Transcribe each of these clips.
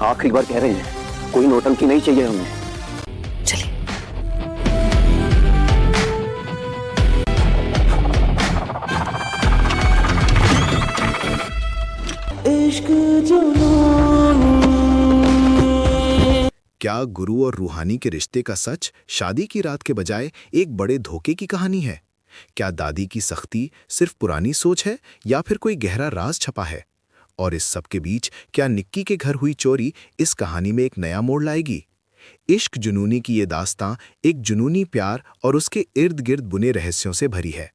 आखिरी बार कह रहे हैं, कोई नौटंकी नहीं चाहिए हमें। चलिए। क्या गुरु और रूहानी के रिश्ते का सच शादी की रात के बजाय एक बड़े धोखे की कहानी है? क्या दादी की सख्ती सिर्फ पुरानी सोच है या फिर कोई गहरा राज छपा है? और इस सब के बीच क्या निक्की के घर हुई चोरी इस कहानी में एक नया मोड़ लाएगी? इश्क जुनूनी की ये दास्तां एक जुनूनी प्यार और उसके इर्द गिर्द बुने रहस्यों से भरी है।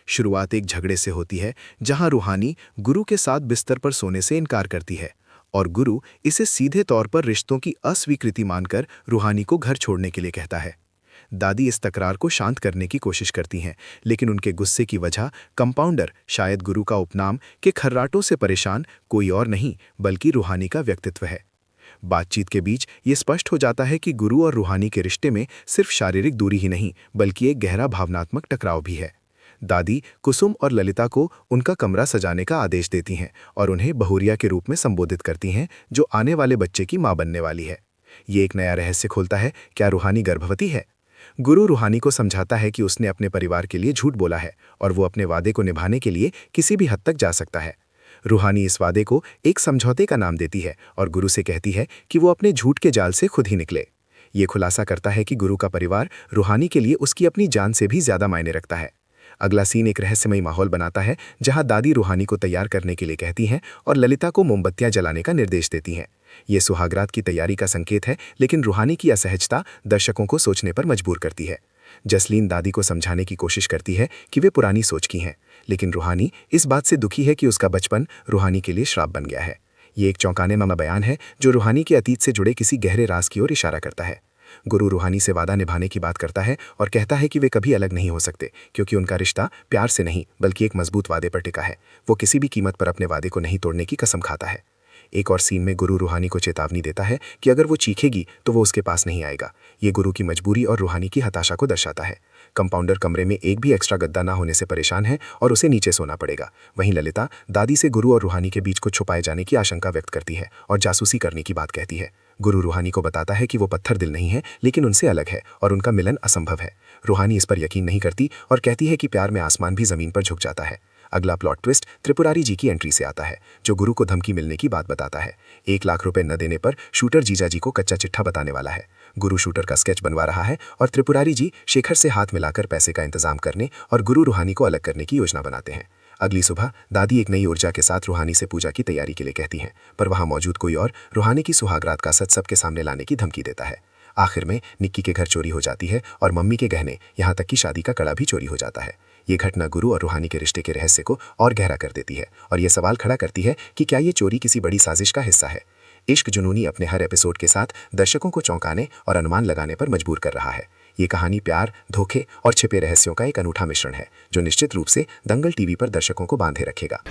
शुरुआत एक झगड़े से होती है जहां रूहानी गुरु के साथ बिस्तर पर सोने से इनकार करती है और गुरु इसे सीधे तौर पर रिश्तों की अस्वीकृति मानकर रूहानी को घर छोड़ने के लिए कहता है। दादी इस तकरार को शांत करने की कोशिश करती हैं, लेकिन उनके गुस्से की वजह कंपाउंडर, शायद गुरु का उपनाम, के खर्राटों से परेशान कोई और नहीं बल्कि रूहानी का व्यक्तित्व है। बातचीत के बीच ये स्पष्ट हो जाता है कि गुरु और रूहानी के रिश्ते में सिर्फ शारीरिक दूरी ही नहीं बल्कि एक गहरा भावनात्मक टकराव भी है। दादी कुसुम और ललिता को उनका कमरा सजाने का आदेश देती हैं और उन्हें बहुरिया के रूप में संबोधित करती हैं, जो आने वाले बच्चे की मां बनने वाली है। ये एक नया रहस्य खोलता है, क्या रूहानी गर्भवती है? गुरु रूहानी को समझाता है कि उसने अपने परिवार के लिए झूठ बोला है और वो अपने वादे को निभाने के लिए किसी भी हद तक जा सकता है। रूहानी इस वादे को एक समझौते का नाम देती है और गुरु से कहती है कि वो अपने झूठ के जाल से खुद ही निकले। ये खुलासा करता है कि गुरु का परिवार रूहानी के लिए उसकी अपनी जान से भी ज्यादा मायने रखता है। अगला सीन एक रहस्यमयी माहौल बनाता है जहां दादी रूहानी को तैयार करने के लिए कहती हैं और ललिता को मोमबत्तियां जलाने का निर्देश देती हैं। ये सुहागरात की तैयारी का संकेत है, लेकिन रूहानी की असहजता दर्शकों को सोचने पर मजबूर करती है। जसलीन दादी को समझाने की कोशिश करती है कि वे पुरानी सोच की हैं, लेकिन रूहानी इस बात से दुखी है कि उसका बचपन रूहानी के लिए श्राप बन गया है। ये एक चौंकाने वाला बयान है जो रूहानी के अतीत से जुड़े किसी गहरे राज की ओर इशारा करता है। गुरु रूहानी से वादा निभाने की बात करता है और कहता है कि वे कभी अलग नहीं हो सकते, क्योंकि उनका रिश्ता प्यार से नहीं बल्कि एक मजबूत वादे पर टिका है। वो किसी भी कीमत पर अपने वादे को नहीं तोड़ने की कसम खाता है। एक और सीन में गुरु रूहानी को चेतावनी देता है कि अगर वो चीखेगी तो वो उसके पास नहीं आएगा। ये गुरु की मजबूरी और रूहानी की हताशा को दर्शाता है। कंपाउंडर कमरे में एक भी एक्स्ट्रा गद्दा ना होने से परेशान है और उसे नीचे सोना पड़ेगा। वहीं ललिता दादी से गुरु और रूहानी के बीच को छुपाए जाने की आशंका व्यक्त करती है और जासूसी करने की बात कहती है। गुरु रूहानी को बताता है कि वो पत्थर दिल नहीं है, लेकिन उनसे अलग है और उनका मिलन असंभव है। रूहानी इस पर यकीन नहीं करती और कहती है कि प्यार में आसमान भी जमीन पर झुक जाता है। अगला प्लॉट ट्विस्ट त्रिपुरारी जी की एंट्री से आता है, जो गुरु को धमकी मिलने की बात बताता है। 1 लाख रुपए न देने पर शूटर जीजा जी को कच्चा चिट्ठा बताने वाला है। गुरु शूटर का स्केच बनवा रहा है और त्रिपुरारी जी शेखर से हाथ मिलाकर पैसे का इंतजाम करने और गुरु रूहानी को अलग करने की योजना बनाते हैं। अगली सुबह दादी एक नई ऊर्जा के साथ रूहानी से पूजा की तैयारी के लिए कहती हैं, पर वहां मौजूद कोई और रूहानी की सुहागरात का सच सबके सामने लाने की धमकी देता है। आखिर में निक्की के घर चोरी हो जाती है और मम्मी के गहने, यहाँ तक कि शादी का कड़ा भी चोरी हो जाता है। ये घटना गुरु और रूहानी के रिश्ते के रहस्य को और गहरा कर देती है और ये सवाल खड़ा करती है कि क्या ये चोरी किसी बड़ी साजिश का हिस्सा है। इश्क जुनूनी अपने हर एपिसोड के साथ दर्शकों को चौंकाने और अनुमान लगाने पर मजबूर कर रहा है। ये कहानी प्यार, धोखे और छिपे रहस्यों का एक अनूठा मिश्रण है, जो निश्चित रूप से दंगल टीवी पर दर्शकों को बांधे रखेगा।